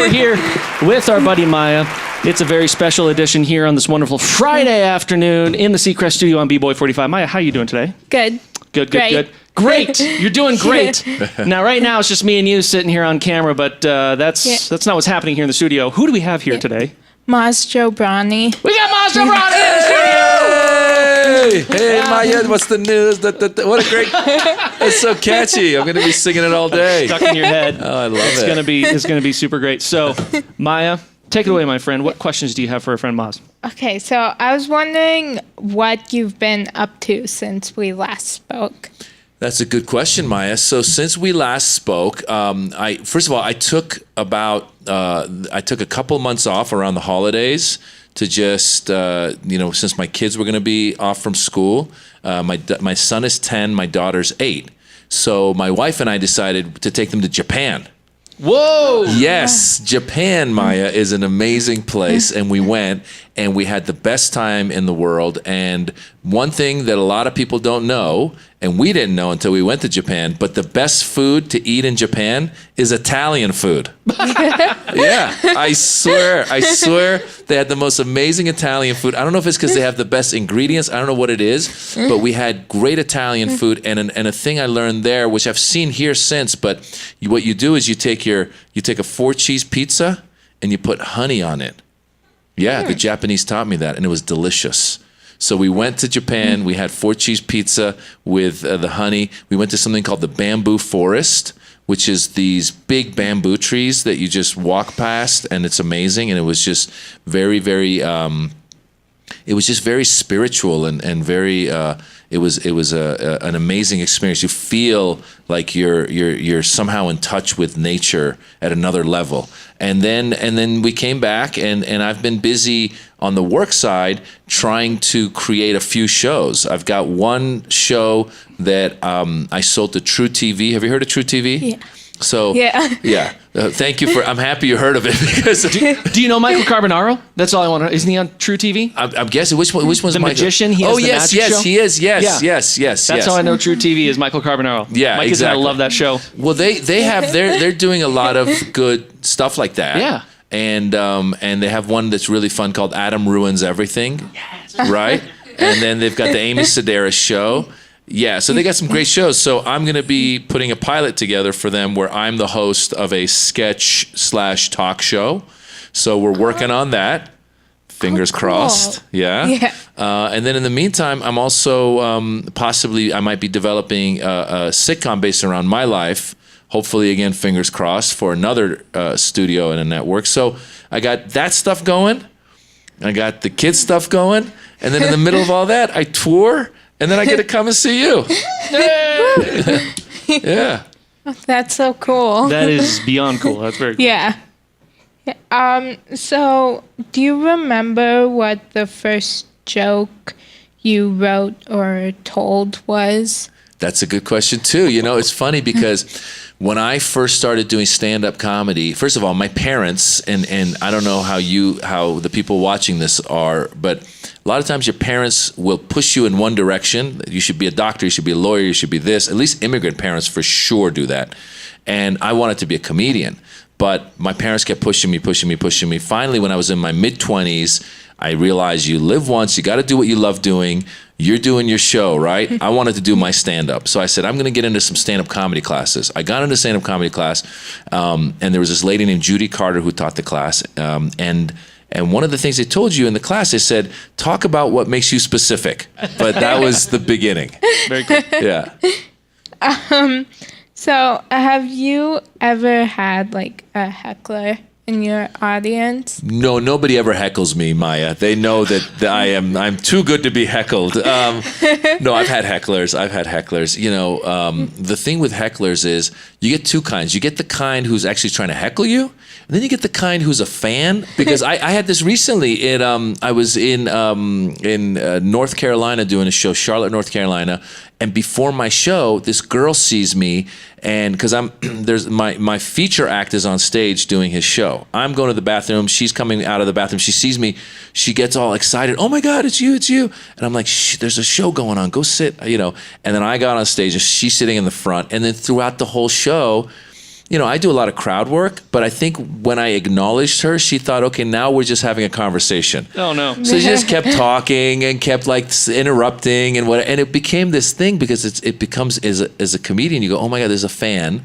we're here with our buddy Maya. It's a very special edition here on this wonderful Friday afternoon in the Seacrest studio on B-Boy 45. Maya, how are you doing today? Good. Good. Great. You're doing great. Now, right now, it's just me and you sitting here on camera, but that's not what's happening here in the studio. Who do we have here today? Maz Jobrani. We got Maz Jobrani in the studio! Hey, Maya, what's the news? What a great... It's so catchy. I'm going to be singing it all day. Stuck in your head. Oh, I love it. It's gonna be super great. So, Maya, take it away, my friend. What questions do you have for our friend Maz? Okay, so I was wondering what you've been up to since we last spoke. That's a good question, Maya. So since we last spoke, I took a couple months off around the holidays to just, since my kids were going to be off from school. My son is 10, my daughter's 8. So my wife and I decided to take them to Japan. Whoa! Yes, Japan, Maya, is an amazing place, and we went, and we had the best time in the world. And one thing that a lot of people don't know, and we didn't know until we went to Japan, but the best food to eat in Japan is Italian food. Yeah, I swear, they had the most amazing Italian food. I don't know if it's because they have the best ingredients. I don't know what it is, but we had great Italian food. And a thing I learned there, which I've seen here since, but what you do is you take a 4-cheese pizza and you put honey on it. Yeah, the Japanese taught me that, and it was delicious. So we went to Japan. We had 4-cheese pizza with the honey. We went to something called the bamboo forest, which is these big bamboo trees that you just walk past, and it's amazing. And it was just very, very, it was just very spiritual and very. It was an amazing experience. You feel like you're somehow in touch with nature at another level. And then we came back, and I've been busy on the work side trying to create a few shows. I've got one show that I sold to True TV. Have you heard of True TV? Yeah. So yeah. Thank you I'm happy you heard of it because do you know Michael Carbonaro? That's all I want to know. Isn't he on True TV? I'm guessing which one's the Michael? Magician. He has the magic show? He is. Yes. That's how I know True TV is Michael Carbonaro. Yeah, Mike exactly. I love that show. Well, they're doing a lot of good stuff like that. Yeah. And they have one that's really fun called Adam Ruins Everything. Yes. Right? And then they've got the Amy Sedaris show. Yeah, so they got some great shows. So I'm going to be putting a pilot together for them where I'm the host of a sketch/talk show. So we're working on that. Fingers crossed. Yeah. And then in the meantime, I'm also I might be developing a sitcom based around my life. Hopefully, again, fingers crossed, for another studio and a network. So I got that stuff going. I got the kids stuff going. And then in the middle of all that, I tour. And then I get to come and see you. Yeah. That's so cool. That is beyond cool. That's very cool. Yeah. So, do you remember what the first joke you wrote or told was? That's a good question, too. You know, it's funny because when I first started doing stand-up comedy, first of all, my parents, and I don't know how the people watching this are, but a lot of times your parents will push you in one direction. You should be a doctor, you should be a lawyer, you should be this. At least immigrant parents for sure do that. And I wanted to be a comedian. But my parents kept pushing me. Finally, when I was in my mid-20s, I realized you live once, you got to do what you love doing. You're doing your show, right? I wanted to do my stand-up. So I said, I'm going to get into some stand-up comedy classes. I got into stand-up comedy class, and there was this lady named Judy Carter who taught the class. And one of the things they told you in the class, they said, talk about what makes you specific. But that was the beginning. Very cool. Yeah. So, have you ever had like a heckler in your audience? No, nobody ever heckles me, Maya. They know that I'm too good to be heckled. No, I've had hecklers. You know, the thing with hecklers is you get two kinds. You get the kind who's actually trying to heckle you, and then you get the kind who's a fan. Because I had this recently. I was in North Carolina doing a show, Charlotte, North Carolina. And before my show, this girl sees me, and because there's my feature act is on stage doing his show. I'm going to the bathroom. She's coming out of the bathroom. She sees me. She gets all excited. Oh my God, it's you! And I'm like, shh, there's a show going on. Go sit, you know. And then I got on stage, and she's sitting in the front. And then throughout the whole show, I do a lot of crowd work, but I think when I acknowledged her, she thought, okay, now we're just having a conversation. Oh no. So she just kept talking and kept like interrupting and it became this thing because it becomes as a comedian, you go, oh my God, there's a fan.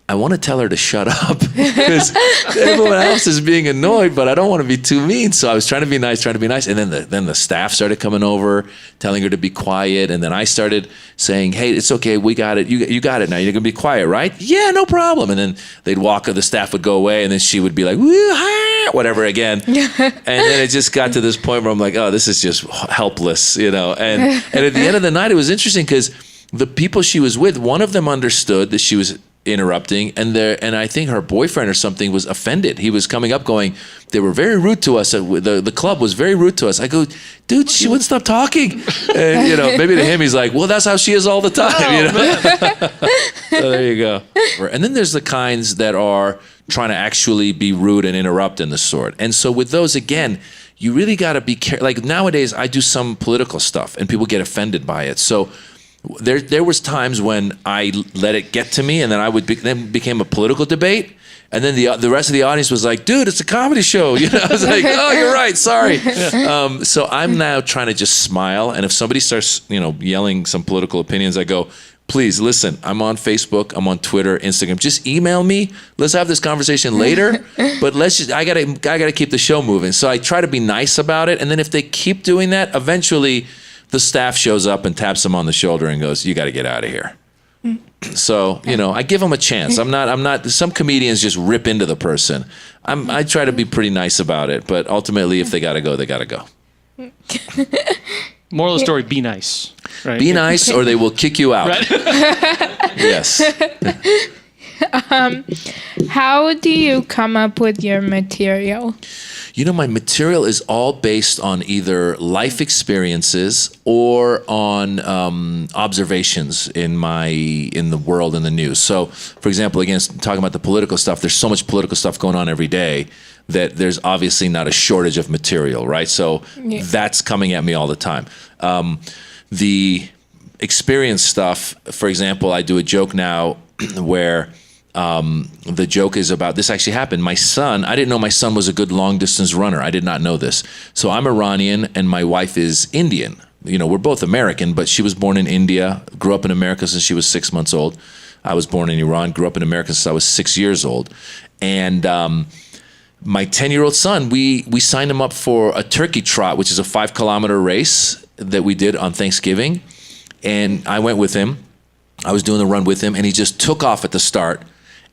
I want to tell her to shut up because everyone else is being annoyed, but I don't want to be too mean. So I was trying to be nice. And then the staff started coming over, telling her to be quiet. And then I started saying, hey, it's okay. We got it. You got it now. You're going to be quiet, right? Yeah, no problem. And then they'd walk, the staff would go away, and then she would be like, woo-ha, whatever again. And then it just got to this point where I'm like, oh, this is just helpless, And at the end of the night, it was interesting because the people she was with, one of them understood that she was interrupting, and I think her boyfriend or something was offended. He was coming up going, they were very rude to us. The club was very rude to us. I go, dude, she wouldn't stop talking. And, maybe to him, he's like, well, that's how she is all the time. So there you go. And then there's the kinds that are trying to actually be rude and interrupt in the sort. And so with those, again, you really got to be careful. Like nowadays, I do some political stuff and people get offended by it. So there was times when I let it get to me, and then then became a political debate, and then the rest of the audience was like, "Dude, it's a comedy show." I was like, "Oh, you're right. Sorry." So I'm now trying to just smile, and if somebody starts, yelling some political opinions, I go, "Please listen. I'm on Facebook. I'm on Twitter, Instagram. Just email me. Let's have this conversation later. But I gotta keep the show moving." So I try to be nice about it, and then if they keep doing that, eventually the staff shows up and taps them on the shoulder and goes, you got to get out of here. So, I give them a chance. I'm not, some comedians just rip into the person. I try to be pretty nice about it, but ultimately if they got to go, they got to go. Moral of the story, be nice. Right? Be nice or they will kick you out. Right? Yes. How do you come up with your material? My material is all based on either life experiences or on observations in the world and the news. So, for example, again, talking about the political stuff, there's so much political stuff going on every day that there's obviously not a shortage of material, right? So that's coming at me all the time. The experience stuff, for example, I do a joke now where the joke is about, this actually happened. My son, I didn't know my son was a good long distance runner. I did not know this. So I'm Iranian and my wife is Indian. We're both American, but she was born in India, grew up in America since she was 6 months old. I was born in Iran, grew up in America since I was 6 years old. And my 10-year-old son, we signed him up for a turkey trot, which is a 5-kilometer race that we did on Thanksgiving. And I went with him. I was doing the run with him, and he just took off at the start.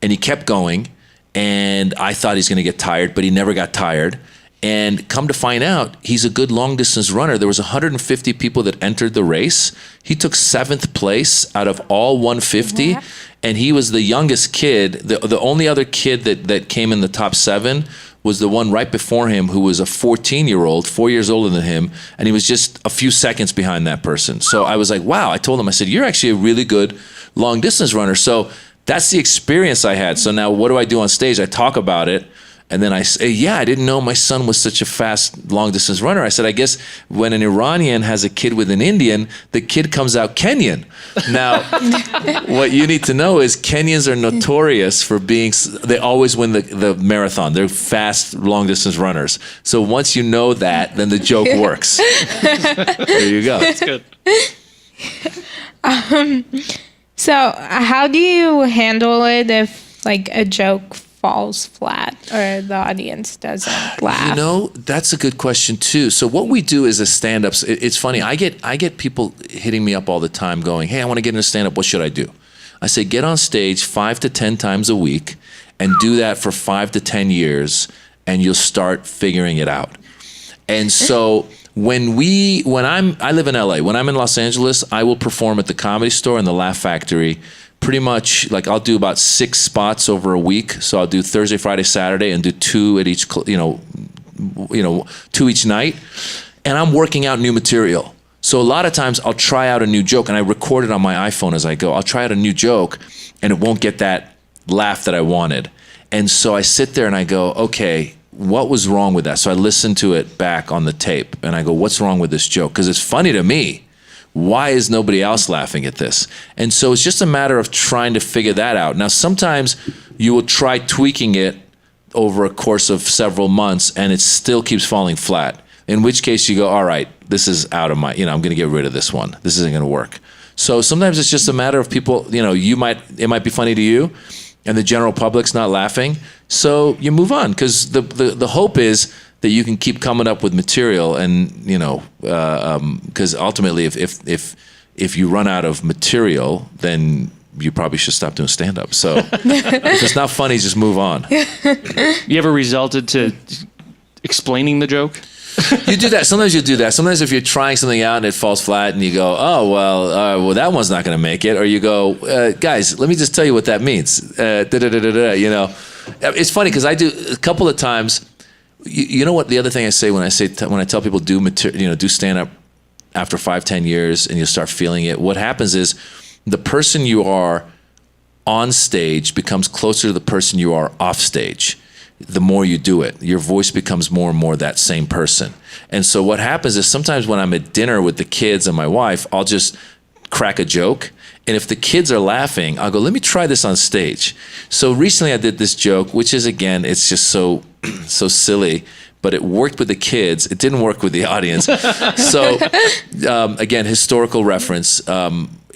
And he kept going, and I thought he's going to get tired, but he never got tired. And come to find out, he's a good long-distance runner. There was 150 people that entered the race. He took 7th place out of all 150, and he was the youngest kid. The only other kid that came in the top 7 was the one right before him who was a 14-year-old, 4 years older than him, and he was just a few seconds behind that person. So I was like, wow. I told him, I said, you're actually a really good long-distance runner. So that's the experience I had. So now what do I do on stage? I talk about it. And then I say, yeah, I didn't know my son was such a fast long-distance runner. I said, I guess when an Iranian has a kid with an Indian, the kid comes out Kenyan. Now, what you need to know is Kenyans are notorious for they always win the marathon. They're fast long-distance runners. So once you know that, then the joke works. There you go. That's good. So how do you handle it if a joke falls flat or the audience doesn't laugh? That's a good question too. So what we do is a stand-ups. It's funny. I get people hitting me up all the time going, hey, I want to get into stand-up. What should I do? I say, get on stage 5 to 10 times a week and do that for 5 to 10 years and you'll start figuring it out. And so I live in LA. When I'm in Los Angeles, I will perform at the Comedy Store and the Laugh Factory. Pretty much, I'll do about 6 spots over a week. So I'll do Thursday, Friday, Saturday, and do 2 at each, 2 each night. And I'm working out new material. So a lot of times I'll try out a new joke, and I record it on my iPhone as I go. I'll try out a new joke, and it won't get that laugh that I wanted. And so I sit there and I go, okay, what was wrong with that? So I listen to it back on the tape, and I go, what's wrong with this joke? Because it's funny to me. Why is nobody else laughing at this? And so it's just a matter of trying to figure that out. Now, sometimes you will try tweaking it over a course of several months and it still keeps falling flat. In which case you go, all right, this is out of my, I'm going to get rid of this one. This isn't going to work. So sometimes it's just a matter of people, it might be funny to you and the general public's not laughing. So you move on, because the hope is that you can keep coming up with material, and because ultimately if you run out of material, then you probably should stop doing stand-up. So if it's not funny, just move on. You ever resulted to explaining the joke? You do that. Sometimes you do that. Sometimes if you're trying something out and it falls flat and you go, oh, well, that one's not going to make it. Or you go, guys, let me just tell you what that means. It's funny because I do a couple of times. You know what? The other thing I say when I tell people do stand up after 5-10 years and you start feeling it, what happens is the person you are on stage becomes closer to the person you are off stage. The more you do it, your voice becomes more and more that same person. And so what happens is sometimes when I'm at dinner with the kids and my wife, I'll just crack a joke. And if the kids are laughing, I'll go, let me try this on stage. So recently I did this joke, which is, again, it's just so silly, but it worked with the kids. It didn't work with the audience. So again, historical reference.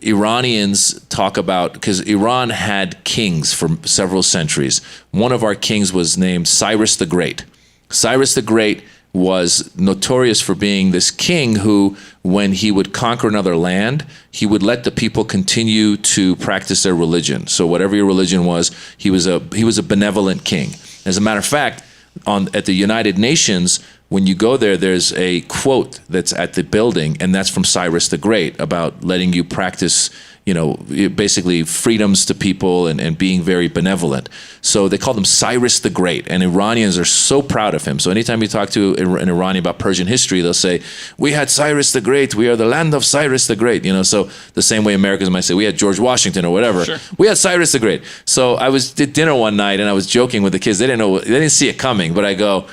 Iranians talk about, because Iran had kings for several centuries. One of our kings was named Cyrus the Great. Cyrus the Great was notorious for being this king who, when he would conquer another land, he would let the people continue to practice their religion. So whatever your religion was, he was a benevolent king. As a matter of fact, at the United Nations, when you go there, there's a quote that's at the building, and that's from Cyrus the Great about letting you practice, basically freedoms to people and being very benevolent. So they call him Cyrus the Great, and Iranians are so proud of him. So anytime you talk to an Iranian about Persian history, they'll say, we had Cyrus the Great, we are the land of Cyrus the Great. So the same way Americans might say, we had George Washington or whatever. Sure. We had Cyrus the Great. So I did dinner one night, and I was joking with the kids. They didn't see it coming, but I go,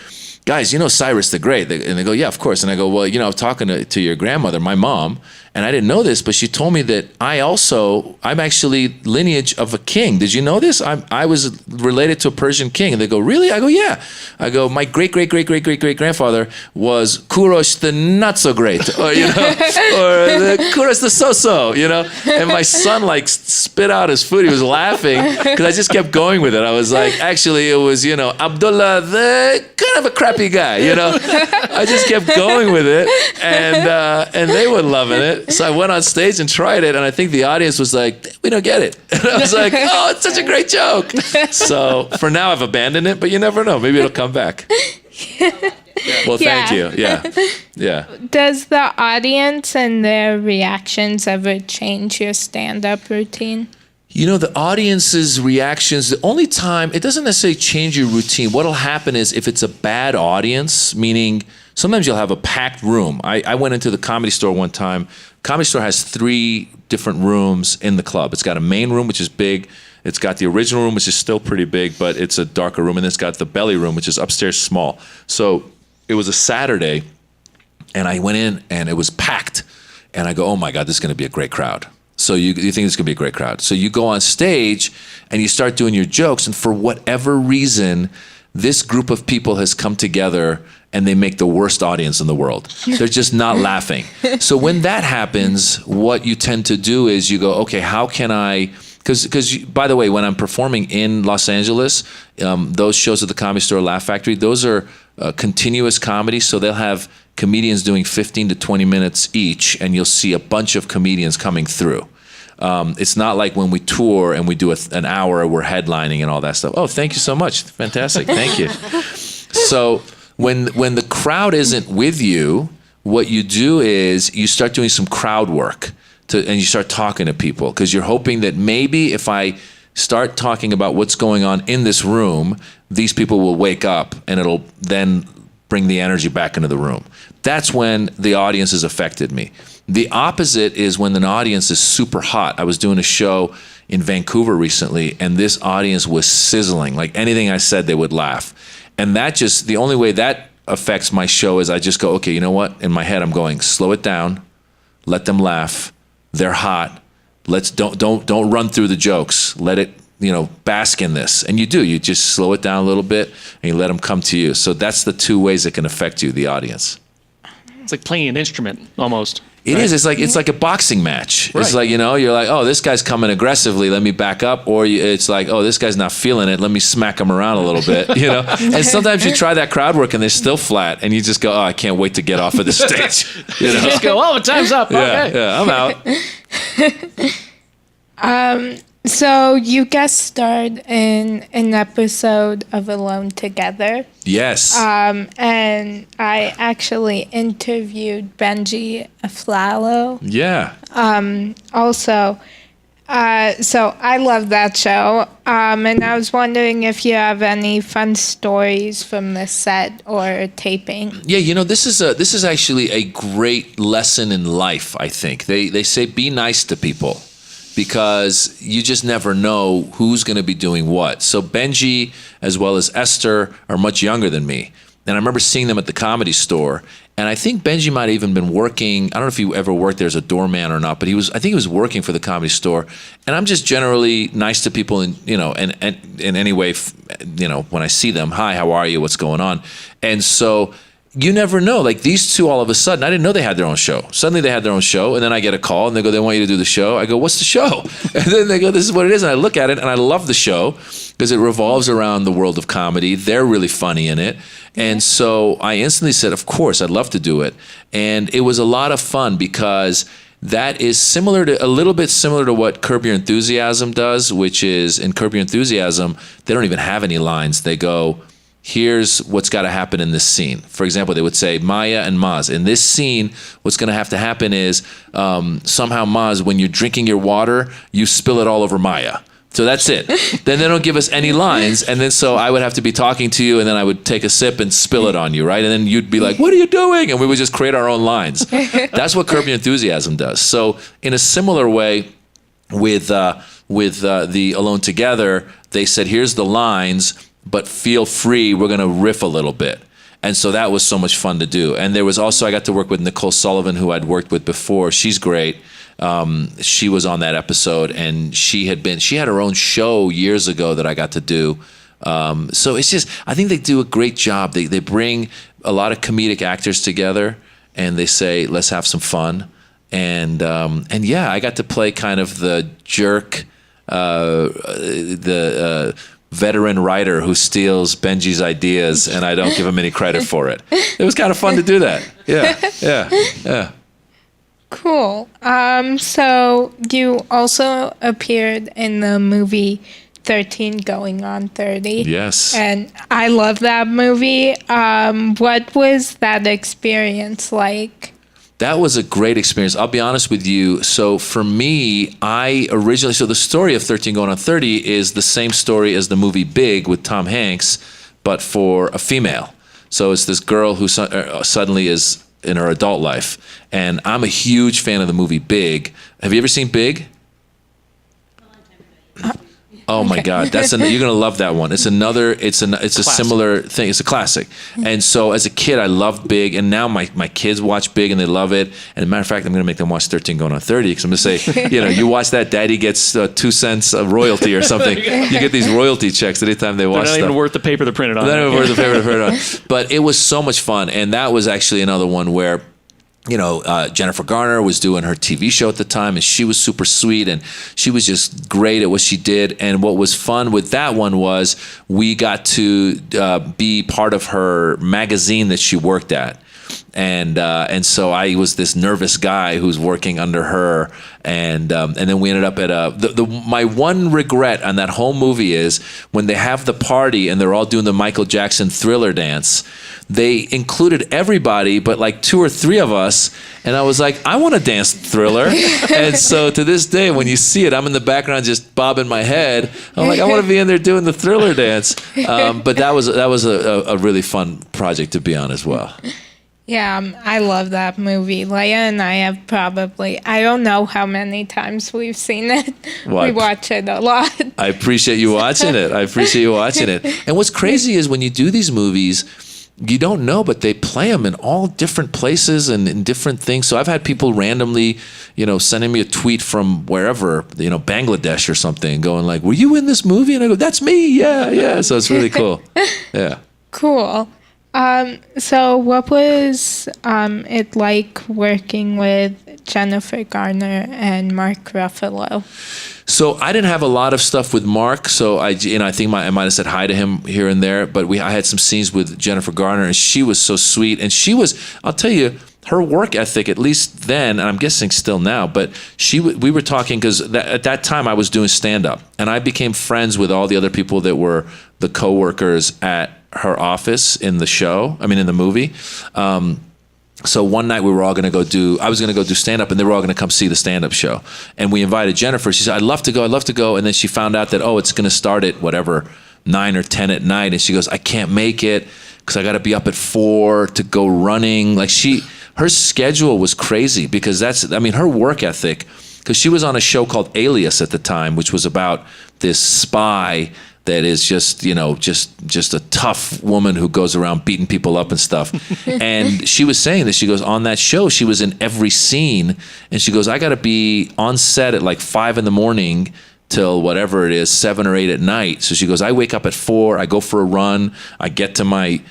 guys, Cyrus the Great? And they go, yeah, of course. And I go, well, I was talking to your grandmother, my mom, and I didn't know this, but she told me that I'm actually lineage of a king. Did you know this? I was related to a Persian king. And they go, really? I go, yeah. I go, my great-great-great-great-great-great-grandfather was Kurosh the not so great, or the Kurosh the so-so, And my son spit out his food. He was laughing because I just kept going with it. I was like, actually, it was, Abdullah the kind of a crappy guy, I just kept going with it, and they were loving it. So I went on stage and tried it, and I think the audience was like, we don't get it. And I was like, oh, it's such a great joke. So for now, I've abandoned it, but you never know. Maybe it'll come back. Well, thank you. Yeah. Does the audience and their reactions ever change your stand-up routine? The audience's reactions, the only time, it doesn't necessarily change your routine. What'll happen is if it's a bad audience, meaning sometimes you'll have a packed room. I went into the Comedy Store one time. Comedy Store has 3 different rooms in the club. It's got a main room, which is big. It's got the original room, which is still pretty big, but it's a darker room. And then it's got the belly room, which is upstairs small. So it was a Saturday, and I went in, and it was packed. And I go, oh my God, this is going to be a great crowd. So you think it's going to be a great crowd. So you go on stage and you start doing your jokes, and for whatever reason, this group of people has come together and they make the worst audience in the world. They're just not laughing. So when that happens, what you tend to do is you go, okay, how can I... Because by the way, when I'm performing in Los Angeles, those shows at the Comedy Store, Laugh Factory, those are continuous comedy. So they'll have comedians doing 15 to 20 minutes each, and you'll see a bunch of comedians coming through. It's not like when we tour and we do an hour, we're headlining and all that stuff. Oh, thank you so much. Fantastic. Thank you. So when the crowd isn't with you, what you do is you start doing some crowd work. And you start talking to people because you're hoping that maybe if I start talking about what's going on in this room, these people will wake up and it'll then bring the energy back into the room. That's when the audience has affected me. The opposite is when an audience is super hot. I was doing a show in Vancouver recently, and this audience was sizzling. Like anything I said, they would laugh. And the only way that affects my show is I just go, okay, you know what? In my head, I'm going, slow it down. let them laugh. They're hot. Don't run through the jokes. Let it, bask in this. And you do. You just slow it down a little bit and you let them come to you. So that's the two ways it can affect you, the audience. It's like playing an instrument almost. It is. It's like a boxing match. Right. It's like, you're like, oh, this guy's coming aggressively. Let me back up. Or it's like, oh, this guy's not feeling it. Let me smack him around a little bit, And sometimes you try that crowd work and they're still flat. And you just go, oh, I can't wait to get off of the stage. Just go, oh, time's up. Yeah, Okay. yeah, I'm out. So you guest starred in an episode of Alone Together. Yes. And I actually interviewed Benji Aflalo. Yeah. Also. So I love that show. And I was wondering if you have any fun stories from the set or taping. Yeah, this is actually a great lesson in life, I think. They say be nice to people, because you just never know who's going to be doing what. So Benji, as well as Esther, are much younger than me. And I remember seeing them at the Comedy Store. And I think Benji might have even been working, I don't know if he ever worked there as a doorman or not, but I think he was working for the Comedy Store. And I'm just generally nice to people and in any way, when I see them, hi, how are you? What's going on? And so you never know. Like these two, all of a sudden, I didn't know they had their own show. Suddenly they had their own show, and then I get a call, and they go, they want you to do the show. I go, what's the show? And then they go, this is what it is. And I look at it, and I love the show because it revolves around the world of comedy. They're really funny in it. And so I instantly said, of course, I'd love to do it. And it was a lot of fun because that is a little bit similar to what Curb Your Enthusiasm does, which is in Curb Your Enthusiasm, they don't even have any lines. They go, here's what's got to happen in this scene. For example, they would say, Maya and Maz, in this scene, what's going to have to happen is somehow, Maz, when you're drinking your water, you spill it all over Maya. So that's it. Then they don't give us any lines. And then so I would have to be talking to you, and then I would take a sip and spill it on you, right? And then you'd be like, what are you doing? And we would just create our own lines. That's what Curb Your Enthusiasm does. So in a similar way with the Alone Together, they said, here's the lines, but feel free, we're going to riff a little bit. And so that was so much fun to do. And there was also, I got to work with Nicole Sullivan, who I'd worked with before. She's great. She was on that episode, and she had her own show years ago that I got to do. So it's just, I think they do a great job. They bring a lot of comedic actors together, and they say, let's have some fun. And yeah, I got to play kind of the jerk, veteran writer who steals Benji's ideas, and I don't give him any credit for it. It was kind of fun to do that. Yeah. Cool. So you also appeared in the movie 13 Going on 30. Yes. And I love that movie. What was that experience like? That was a great experience. I'll be honest with you. So for me, so the story of 13 Going on 30 is the same story as the movie Big with Tom Hanks, but for a female. So it's this girl who suddenly is in her adult life. And I'm a huge fan of the movie Big. Have you ever seen Big? Oh my God, you're gonna love that one. It's a similar thing. It's a classic. And so as a kid, I loved Big, and now my kids watch Big and they love it. And as a matter of fact, I'm gonna make them watch 13 Going on 30 because I'm gonna say, you watch that, Daddy gets 2 cents of royalty or something. You get these royalty checks anytime they watch. They're not even worth the paper they're printed on. They're not even worth the paper they're printed on. But it was so much fun, and that was actually another one where, Jennifer Garner was doing her TV show at the time, and she was super sweet, and she was just great at what she did. And what was fun with that one was we got to be part of her magazine that she worked at. And so I was this nervous guy who's working under her, and then we ended up at my one regret on that whole movie is when they have the party and they're all doing the Michael Jackson Thriller dance. They included everybody but like 2 or 3 of us, and I was like, I want to dance Thriller. And so to this day, when you see it, I'm in the background just bobbing my head. I'm like, I want to be in there doing the Thriller dance. But that was a really fun project to be on as well. Yeah, I love that movie. Leia and I have I don't know how many times we've seen it. Well, we watch it a lot. I appreciate you watching it. And what's crazy is when you do these movies, you don't know, but they play them in all different places and in different things. So I've had people randomly, sending me a tweet from wherever, Bangladesh or something, going like, "Were you in this movie?" And I go, "That's me. Yeah, yeah." So it's really cool. Yeah. Cool. So what was it like working with Jennifer Garner and Mark Ruffalo? So I didn't have a lot of stuff with Mark, so I think I might have said hi to him here and there. But I had some scenes with Jennifer Garner, and she was so sweet. And I'll tell you, her work ethic, at least then, and I'm guessing still now, but we were talking because at that time I was doing stand-up, and I became friends with all the other people that were the coworkers at her office in the movie. So one night I was going to go do stand-up, and they were all going to come see the stand-up show. And we invited Jennifer. She said, I'd love to go. And then she found out that, it's going to start at whatever, 9 or 10 at night. And she goes, I can't make it because I got to be up at 4 to go running. Like her schedule was crazy because her work ethic, because she was on a show called Alias at the time, which was about this spy that is just a tough woman who goes around beating people up and stuff. And she was saying that, she goes, on that show, she was in every scene. And she goes, I got to be on set at like 5 a.m. till whatever it is, 7 or 8 at night. So she goes, I wake up at 4, I go for a run, I get to my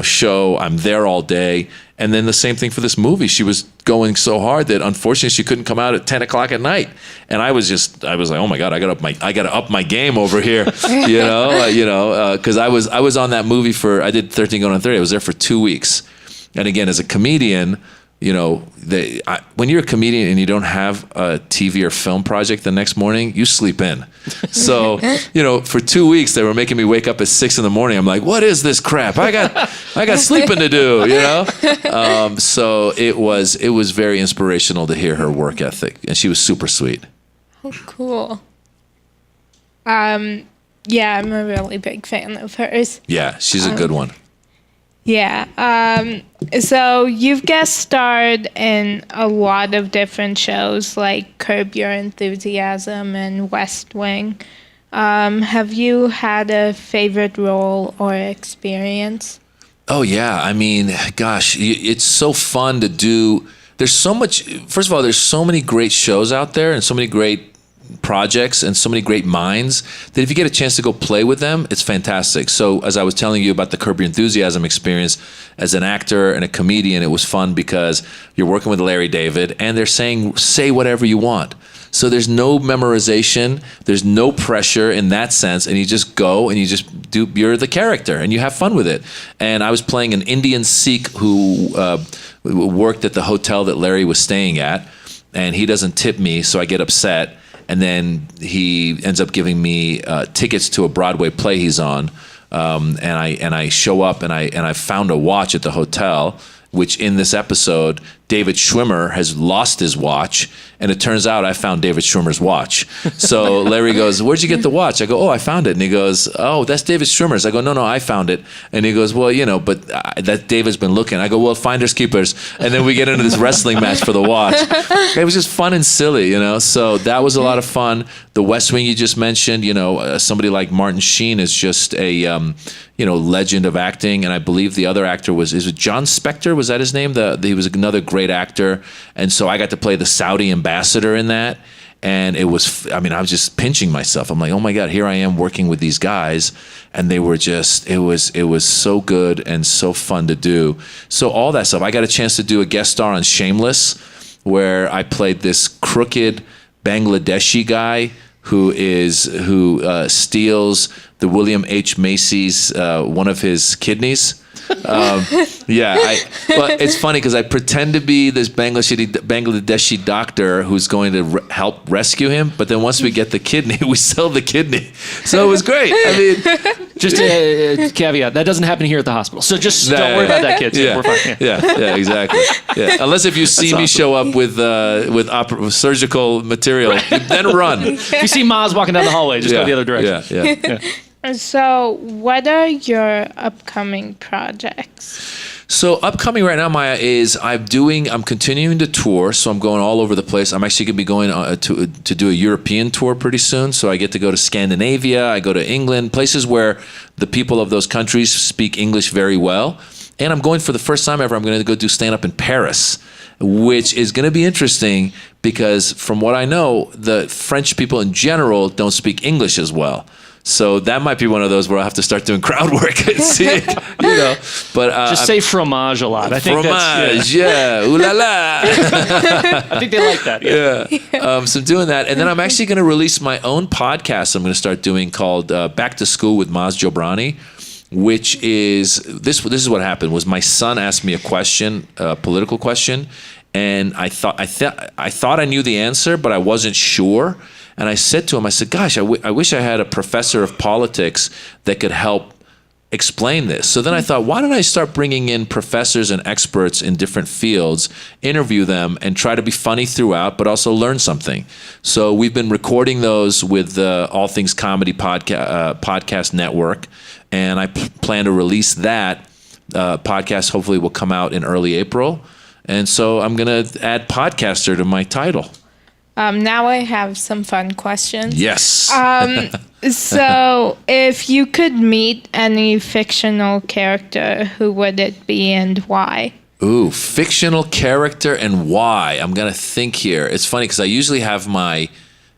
show, I'm there all day. And then the same thing for this movie. She was going so hard that unfortunately she couldn't come out at 10 o'clock at night. And I was like, oh my God, I got to up my game over here, because I was on that movie I did 13 Going on 30. I was there for 2 weeks. And again, as a comedian, when you're a comedian and you don't have a TV or film project the next morning, you sleep in. So, for 2 weeks they were making me wake up at 6 a.m. I'm like, what is this crap? I got sleeping to do, So it was very inspirational to hear her work ethic, and she was super sweet. Oh, cool. Yeah, I'm a really big fan of hers. Yeah, she's a good one. Yeah. So you've guest starred in a lot of different shows like Curb Your Enthusiasm and West Wing. Have you had a favorite role or experience? Oh, yeah. I mean, gosh, it's so fun to do. There's so much. First of all, there's so many great shows out there and so many great projects and so many great minds that if you get a chance to go play with them, it's fantastic. So as I was telling you about the Curb Your Enthusiasm experience, as an actor and a comedian, it was fun because you're working with Larry David and they're saying, say whatever you want. So there's no memorization, there's no pressure in that sense, and you just go and you're the character and you have fun with it. And I was playing an Indian Sikh who worked at the hotel that Larry was staying at, and he doesn't tip me, so I get upset. And then he ends up giving me tickets to a Broadway play he's on, and I show up and I found a watch at the hotel, which in this episode David Schwimmer has lost his watch, and it turns out I found David Schwimmer's watch. So Larry goes, "Where'd you get the watch?" I go, "Oh, I found it." And he goes, "Oh, that's David Schwimmer's." I go, No, I found it." And he goes, "Well, but that David's been looking." I go, "Well, finders keepers." And then we get into this wrestling match for the watch. It was just fun and silly, So that was a lot of fun. The West Wing you just mentioned, somebody like Martin Sheen is just a legend of acting, and I believe the other actor is it John Spector? Was that his name? He was another great actor, and so I got to play the Saudi ambassador in that, and I was just pinching myself. I'm like, oh my God, here I am working with these guys, and they were just, it was so good and so fun to do. So all that stuff. I got a chance to do a guest star on Shameless, where I played this crooked Bangladeshi guy who steals the William H. Macy's one of his kidneys. Well, it's funny because I pretend to be this Bangladeshi doctor who's going to help rescue him, but then once we get the kidney, we sell the kidney. So it was great. I mean, just a caveat, that doesn't happen here at the hospital. So just don't worry about that, kids. Yeah, we're fine. Yeah, exactly. Yeah. Unless if you see me show up with surgical material, then run. If you see Maz walking down the hallway, just go the other direction. Yeah. So what are your upcoming projects? So upcoming right now, Maya, is I'm continuing to tour. So I'm going all over the place. I'm actually going to be going to do a European tour pretty soon. So I get to go to Scandinavia. I go to England, places where the people of those countries speak English very well. And I'm going for the first time ever, I'm going to go do stand-up in Paris, which is going to be interesting because from what I know, the French people in general don't speak English as well. So that might be one of those where I'll have to start doing crowd work and see it, But just say fromage a lot. I think fromage, ooh la la. I think they like that. Yeah. So I'm doing that, and then I'm actually going to release my own podcast. I'm going to start doing called Back to School with Maz Jobrani, which is this. This is what happened. Was my son asked me a question, a political question, and I thought I knew the answer, but I wasn't sure. And I said to him, I said, gosh, I wish I had a professor of politics that could help explain this. So then I thought, why don't I start bringing in professors and experts in different fields, interview them, and try to be funny throughout, but also learn something. So we've been recording those with the All Things Comedy podcast network, and I plan to release that podcast. Hopefully will come out in early April. And so I'm going to add podcaster to my title. Now I have some fun questions. Yes. So, if you could meet any fictional character, who would it be and why? Ooh, fictional character and why? I'm going to think here. It's funny because I usually have my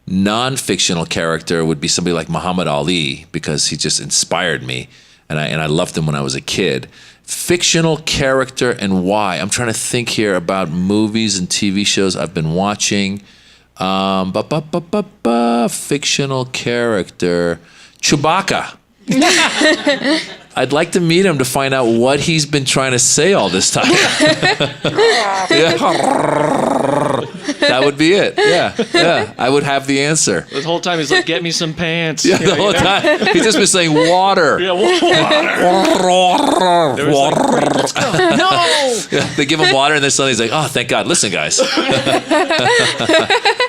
non-fictional character would be somebody like Muhammad Ali because he just inspired me and I loved him when I was a kid. Fictional character and why? I'm trying to think here about movies and TV shows I've been watching. Fictional character, Chewbacca. I'd like to meet him to find out what he's been trying to say all this time. That would be it. Yeah. I would have the answer. The whole time he's like, "Get me some pants." Yeah, the whole time he's just been saying water. Yeah, water. Water. Let's go. No. Yeah, they give him water, and then suddenly he's like, "Oh, thank God! Listen, guys."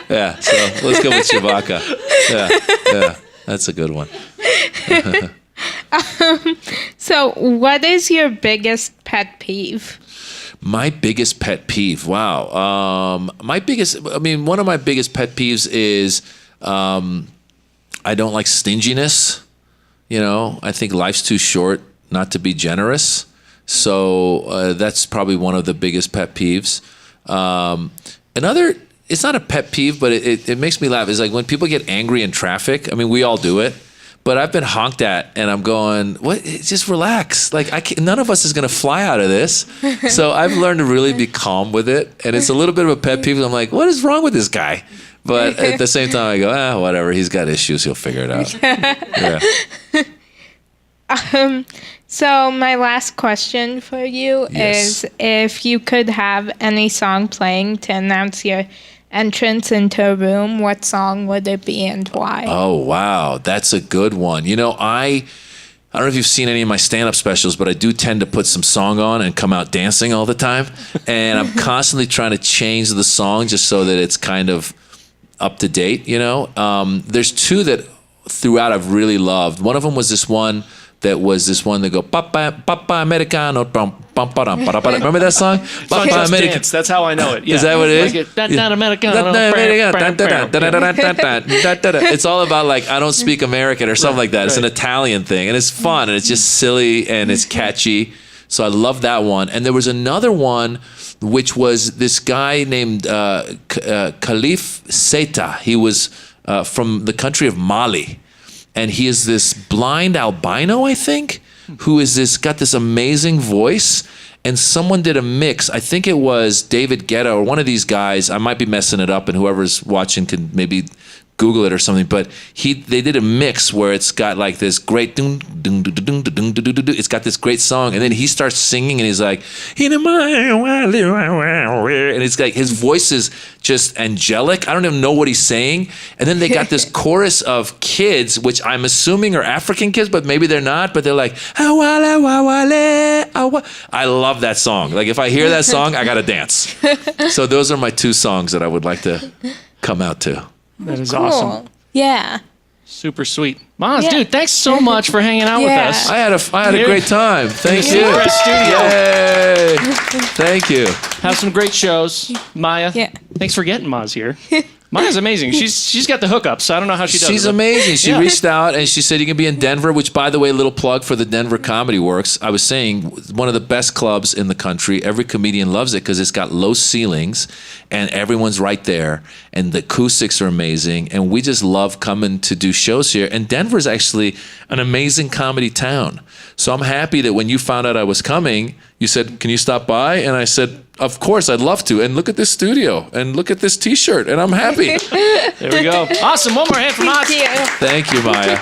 Yeah. So let's go with Chewbacca. Yeah. That's a good one. So, what is your biggest pet peeve? My biggest pet peeve. Wow. One of my biggest pet peeves is I don't like stinginess. I think life's too short not to be generous. So that's probably one of the biggest pet peeves. Another, it's not a pet peeve, but it makes me laugh, is like when people get angry in traffic. I mean, we all do it. But I've been honked at, and I'm going, what? Just relax. Like, none of us is going to fly out of this. So I've learned to really be calm with it. And it's a little bit of a pet peeve. I'm like, what is wrong with this guy? But at the same time, I go, whatever. He's got issues. He'll figure it out. Yeah. So my last question for you is, if you could have any song playing to announce your entrance into a room, what song would it be and why? Oh, wow. That's a good one. I don't know if you've seen any of my stand-up specials, but I do tend to put some song on and come out dancing all the time. And I'm constantly trying to change the song just so that it's kind of up to date, There's two that throughout I've really loved. One of them was this one that go Papa Americano. Remember that song? Papa Americano. That's how I know it. Yeah. Is that what it is? Americano. It's all about like I don't speak American or something like that. It's an Italian thing, and it's fun, and it's just silly, and it's catchy. So I love that one. And there was another one, which was this guy named Khalif Seta. He was from the country of Mali. And he is this blind albino, I think, who is got this amazing voice. And someone did a mix. I think it was David Guetta or one of these guys. I might be messing it up, and whoever's watching can maybe Google it or something. But they did a mix where it's got like this great it's got this great song, and then he starts singing, and he's like, and it's like his voice is just angelic. I don't even know what he's saying. And then they got this chorus of kids, which I'm assuming are African kids, but maybe they're not. But they're like, I love that song. Like if I hear that song, I gotta dance. So those are my two songs that I would like to come out to. That is awesome. Yeah. Super sweet. Maz, dude, thanks so much for hanging out with us. I had a great time. Thank you. Studio. Yay. Thank you. Have some great shows, Maya. Yeah. Thanks for getting Maz here. Maya's amazing. She's got the hookups. I don't know how she does She's it. but- amazing. She Yeah. reached out and she said you can be in Denver, which, by the way, little plug for the Denver Comedy Works. I was saying one of the best clubs in the country. Every comedian loves it because it's got low ceilings and everyone's right there. And the acoustics are amazing. And we just love coming to do shows here. And Denver's actually an amazing comedy town. So I'm happy that when you found out I was coming, you said, can you stop by? And I said, of course, I'd love to. And look at this studio and look at this T-shirt. And I'm happy. There we go. Awesome. One more hand for Maz. Thank you. Thank you, Maya.